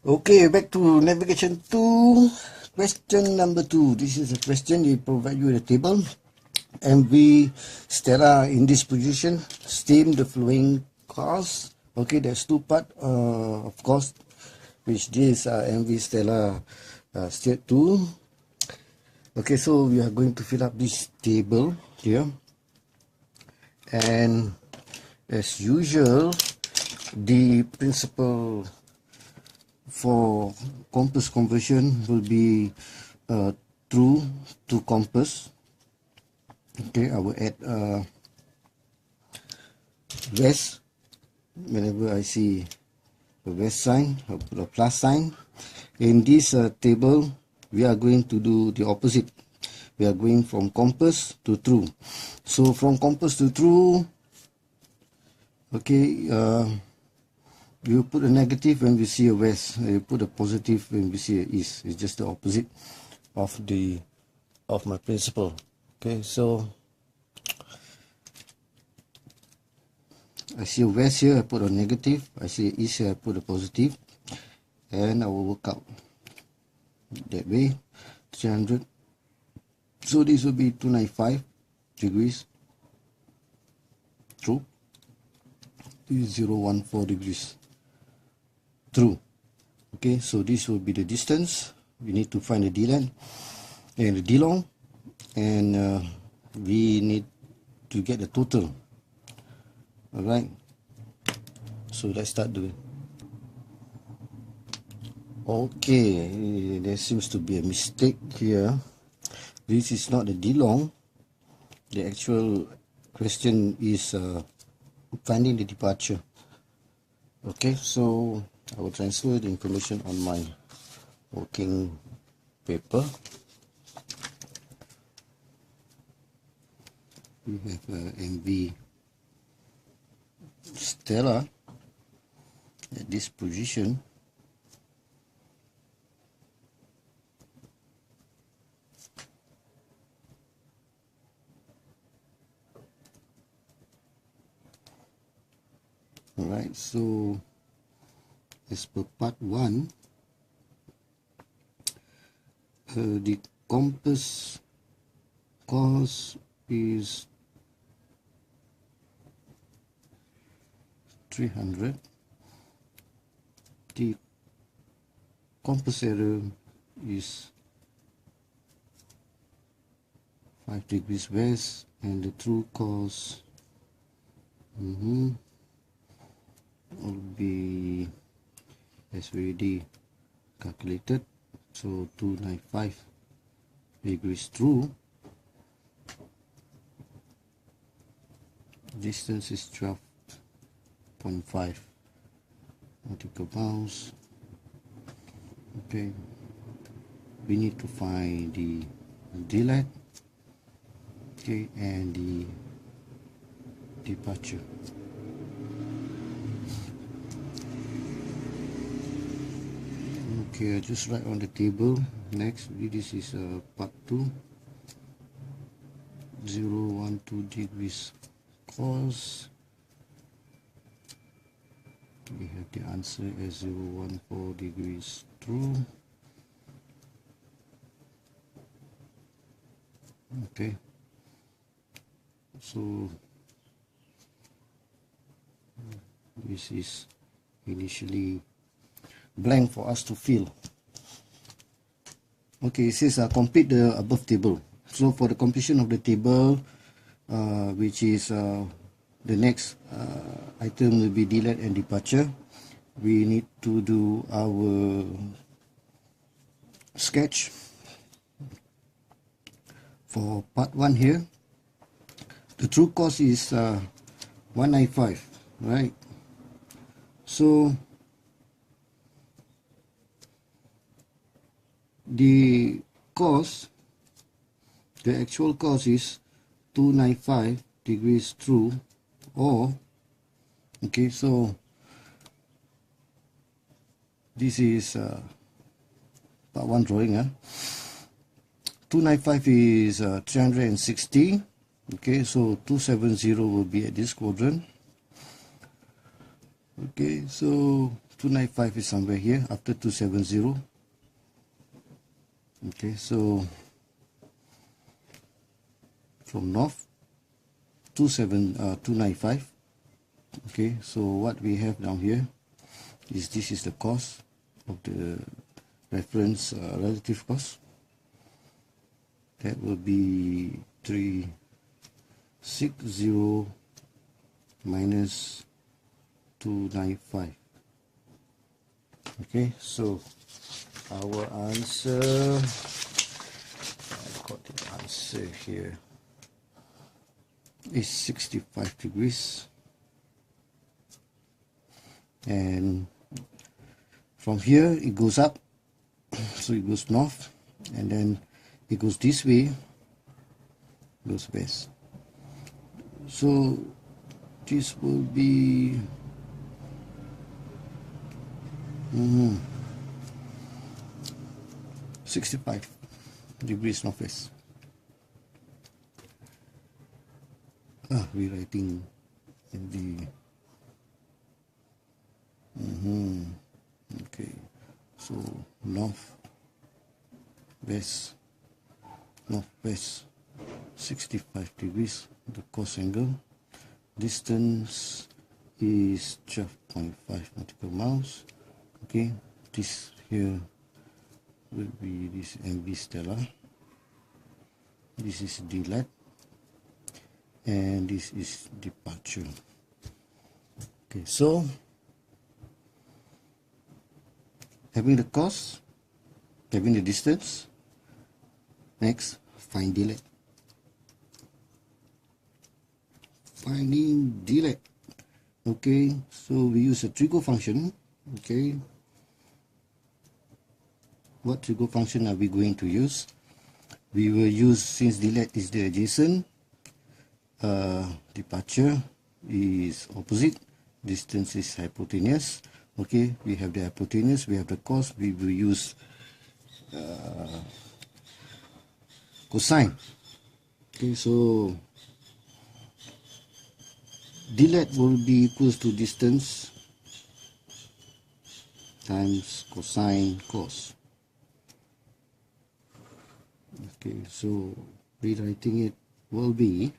Okay, back to navigation 2. Question number 2. This is a question they provide you with a table. MV Stella in this position. Steam the flowing cars. Okay, there's two part, of course, which this MV Stella state 2. Okay, so we are going to fill up this table here. And as usual, the principle for compass conversion will be true to compass. Okay, I will add west. Whenever I see the west sign, I'll put a plus sign. In this table, we are going to do the opposite. We are going from compass to true. So from compass to true, okay, you put a negative when we see a west. You put a positive when we see a east. It's just the opposite of my principle. Okay, so I see a west here, I put a negative. I see a east here, I put a positive, and I will work out that way. 300. So this will be 295 degrees. True. 014 degrees. True. Okay, so this will be the distance. We need to find the d length and the d long, and we need to get the total. Alright, so let's start doing. Okay, there seems to be a mistake here. This is not the d long. The actual question is finding the departure. Okay, so I will transfer the information on my working paper. We have MV Stella at this position. Alright, so as per part 1, the compass course is 300. The compass error is 5 degrees west, and the true course will be as already calculated. So 295 degrees true. Distance is 12.5 nautical miles. Okay, we need to find the delay, okay, and the departure. Okay, I just write on the table. Next, this is part 2. 012 degrees course. We have the answer as 014 degrees true. Okay, so this is initially blank for us to fill. Okay, it says complete the above table. So for the completion of the table, which is the next item will be delay and departure, we need to do our sketch. For part 1 here, the true cost is 195, right? So the cost, the actual cost is 295 degrees true, or okay, so this is part 1 drawing. 295 is 360. Okay, so 270 will be at this quadrant. Okay, so 295 is somewhere here after 270. Okay, so from north 295. Okay, so what we have down here is this is the cost of the reference relative cost. That will be 360 minus 295. Okay, so our answer, I got the answer here, is 65 degrees. And from here it goes up, so it goes north, and then it goes this way, goes west. So this will be 65 degrees northwest. Rewriting in the okay, so northwest 65 degrees, the cos angle. Distance is 12.5 nautical miles. Okay, this here will be this MV Stella, this is delet, and this is departure. Okay, so having the cost, having the distance, next find delet. Finding delet. Okay, so we use a trigo function. Okay, what trigo function are we going to use? We will use, since delet is the adjacent, departure is opposite, distance is hypotenuse. Okay, we have the hypotenuse, we have the cost, we will use cosine. Okay, so delet will be equals to distance times cosine cos. Okay, so rewriting it will be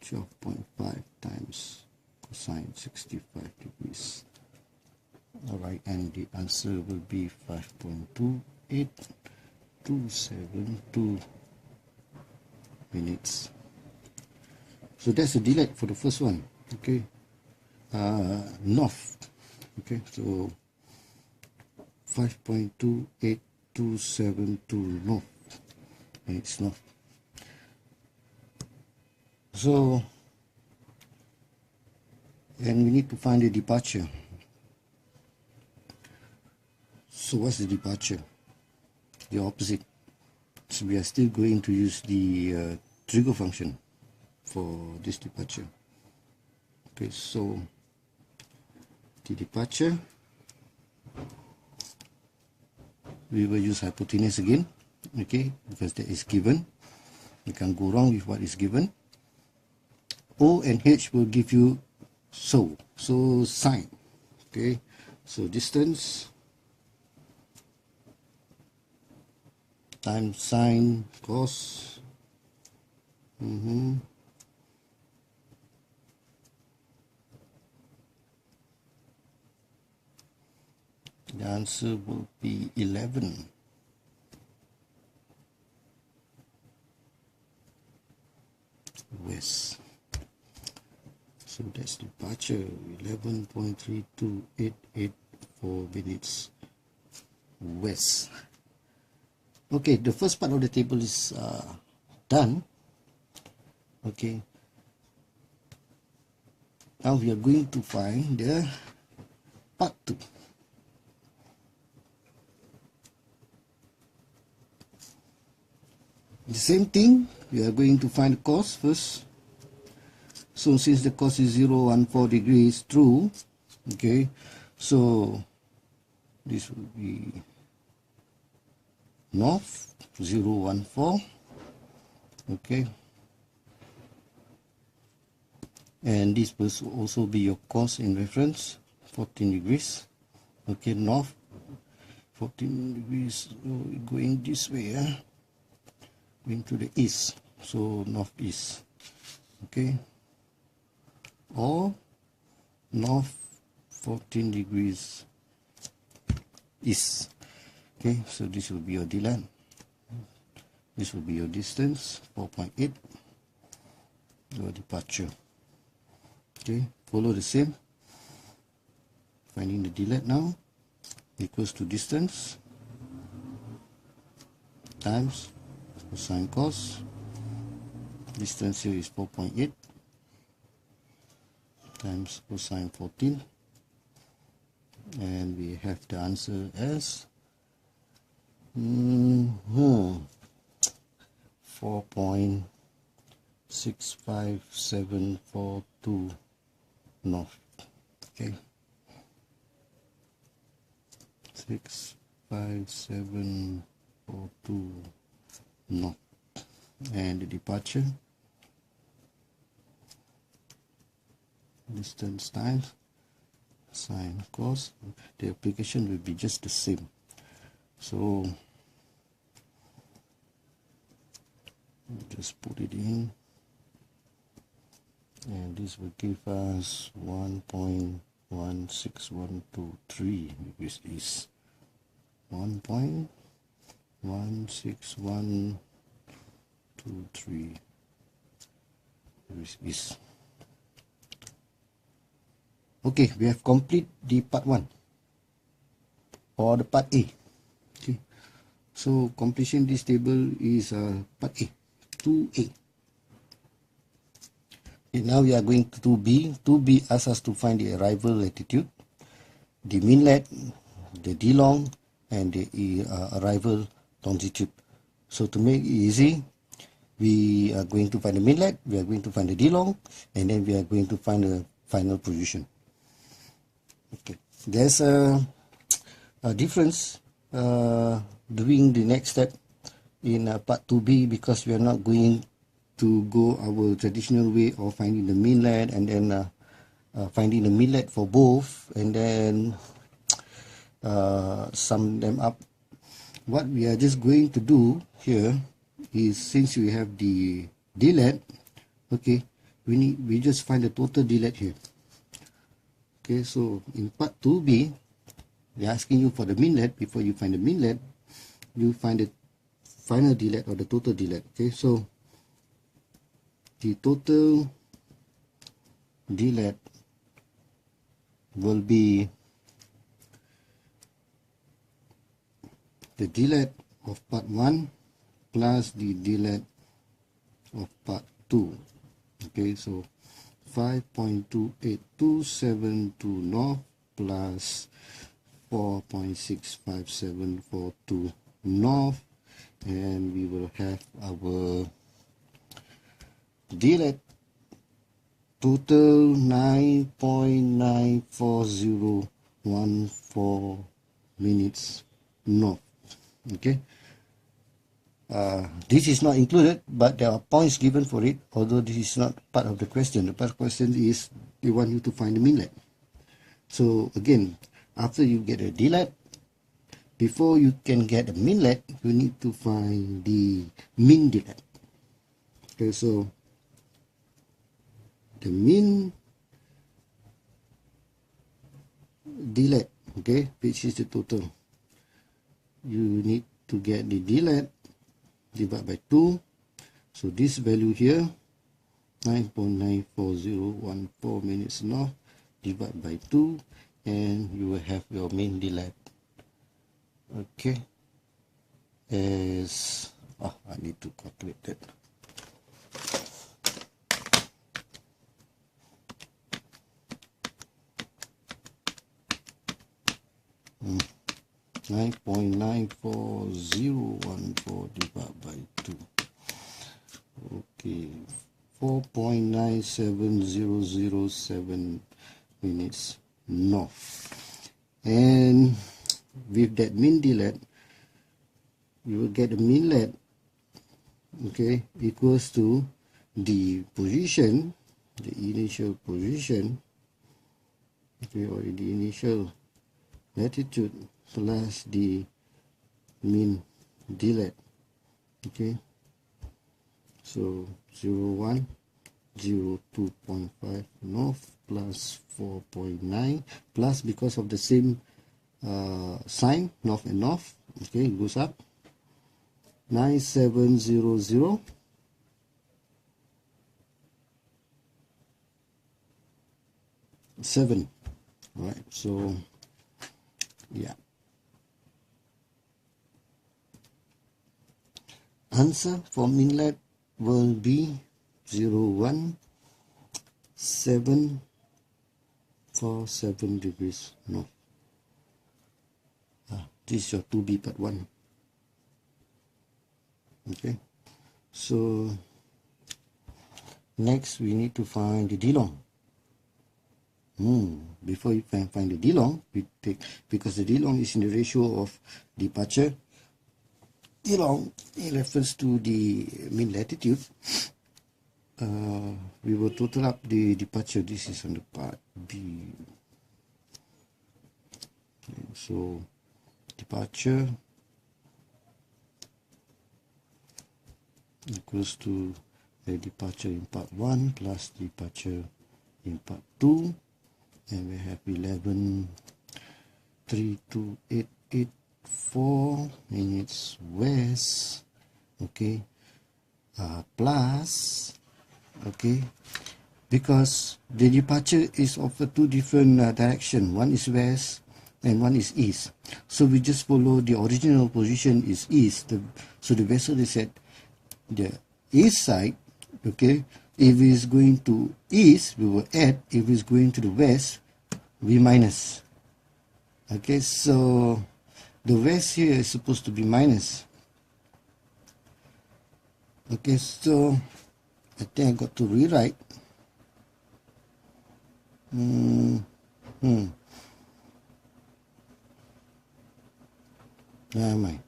12.5 times cosine 65 degrees. Alright, and the answer will be 5.28272 minutes. So that's the delet for the first one. Okay, north. Okay, so 5.28272 north, and it's north. So, and we need to find the departure. So what's the departure? The opposite. So we are still going to use the trigo function for this departure. Okay, so the departure, we will use hypotenuse again. Okay, because that is given. You can't go wrong with what is given. O and H will give you so sine. Okay, so distance times sine cos. The answer will be 11. West. So that's departure, 11.32884 minutes west. Okay, the first part of the table is done. Okay, now we are going to find the part 2. The same thing, we are going to find the cos first. So since the cos is 0.14 degrees true, okay, so this will be north 0.14, okay, and this will also be your cos in reference 14 degrees. Okay, north 14 degrees, going this way, going to the east, so northeast. Okay, or north 14 degrees east. Okay, so this will be your D-land. This will be your distance, 4.8, your departure. Okay, follow the same. Finding the D-land now, equals to distance times cosine cos. Distance here is 4.8 times cosine 14, and we have the answer as 4.65742 north. Okay, 65742 north, and the departure, distance times sine cos. The application will be just the same. So just put it in, and this will give us 1.16123, which is 1.16123, which is okay. We have complete the part 1 or the part A. Okay, so completion this table is part A, 2A. Okay, now we are going to 2B. 2B asks us to find the arrival latitude, the mean lat, the D long, and the arrival longitude. So to make it easy, we are going to find the mean lat, we are going to find the D long, and then we are going to find the final position. Okay, there's a difference doing the next step in part 2B, because we are not going to go our traditional way of finding the mean lat and then finding the mean lat for both and then sum them up. What we are just going to do here is, since we have the D-lat, okay, we just find the total D-lat here. Okay, so in part 2B, they're asking you for the mean lat. Before you find the mean lat, you find the final D-lat or the total D-lat. Okay, so the total D-lat will be the D-lat of part 1 plus the D-lat of part 2. Okay, so 5.28272 north plus 4.65742 north, and we will have our D-lat total 9.94014 minutes north. Okay, this is not included, but there are points given for it, although this is not part of the question. The part of the question is they want you to find the mean lat. So again, after you get a D-lat, before you can get a mean lat, you need to find the mean D-lat. Okay, so the mean D-lat, okay, which is the total, you need to get the D-lat divided by 2. So this value here, 9.94014 minutes north, divided by 2, and you will have your mean D-lat. Okay, as I need to calculate that. Hmm. 9.94014 divided by 2. Okay, 4.97007 minutes north. And with that mean D-lat, you will get the mean lat, okay, equals to the position, the initial position, okay, or the initial latitude plus the mean delete. Okay, so 0, 1, 0, 2.5 north plus 4.9 plus, because of the same sign, north and north, okay, it goes up 9700 7. All right, so yeah, answer for inlet will be 01747 degrees north. This is your 2B part 1. Okay, so next we need to find the D-long. Before you can find the D-long, we take, because the D-long is in the ratio of departure D-long in reference to the mean latitude, we will total up the departure. This is on the part B. Okay, so departure equals to the departure in part 1 plus departure in part 2, and we have 11,32884 minutes west, okay, plus, okay, because the departure is of the two different direction, one is west and one is east, so we just follow the original position is east, so the vessel is at the east side, okay. If it is going to east, we will add. If it is going to the west, we minus. Okay, so the west here is supposed to be minus. Okay, so I think I got to rewrite. Never mind.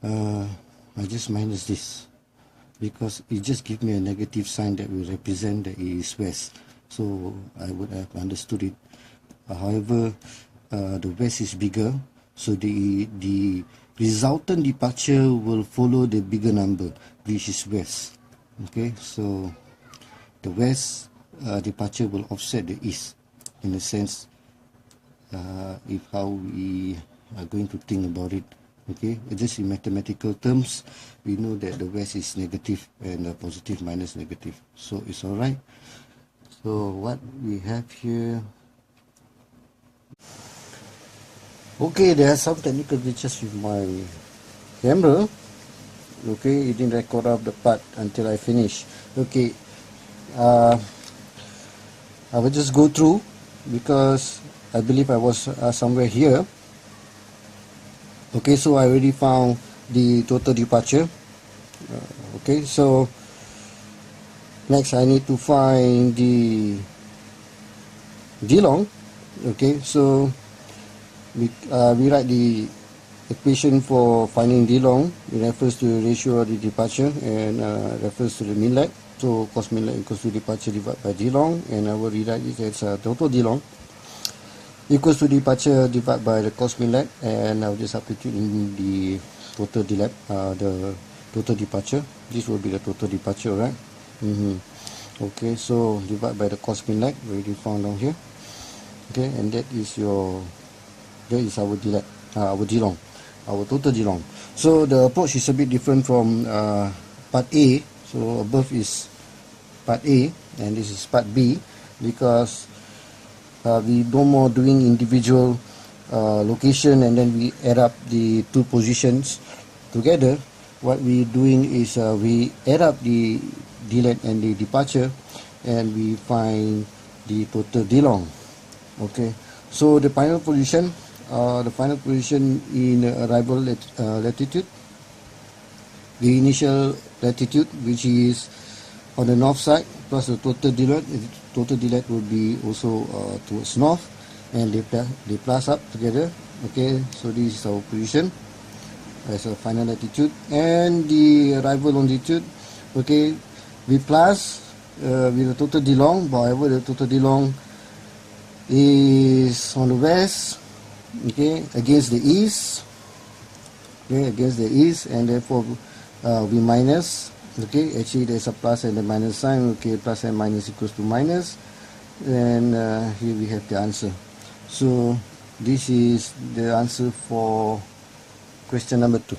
I just minus this, because it just gives me a negative sign that will represent that it is west. So I would have understood it. However, the west is bigger, so the resultant departure will follow the bigger number, which is west. Okay, so the west departure will offset the east, in a sense, if how we are going to think about it. Okay, just in mathematical terms, we know that the west is negative and positive minus negative, so it's all right. So what we have here, okay, there are some technical glitches with my camera. Okay, it didn't record up the part until I finish. Okay, I will just go through, because I believe I was somewhere here. Okay, so I already found the total departure. Okay, so next I need to find the D-long. Okay, so we write the equation for finding D-long. It refers to the ratio of the departure and refers to the mean lag. So cos mean lag equals to departure divided by D-long, and I will rewrite it as total D-long equals to departure divided by the cos mean lag, and I'll just substitute in the total the total departure. This will be the total departure, right? Okay, so divide by the cos mean lag, already found down here. Okay, and that is our D-long, our total D-long. So the approach is a bit different from part A. So above is part A and this is part B, because we no more doing individual location and then we add up the two positions together. What we doing is we add up the D-let and the departure, and we find the total D-long. Okay, so the final position in arrival latitude, the initial latitude, which is on the north side, plus the total D-let. Total D-let will be also towards north, and they plus up together. Okay, so this is our position as a final latitude, and the arrival longitude. Okay, we plus with the total D-long. However, the total D-long is on the west, okay, against the east, okay, against the east, and therefore we minus, okay, actually there's a plus and a minus sign, okay, plus and minus equals to minus, and here we have the answer. So this is the answer for question number 2.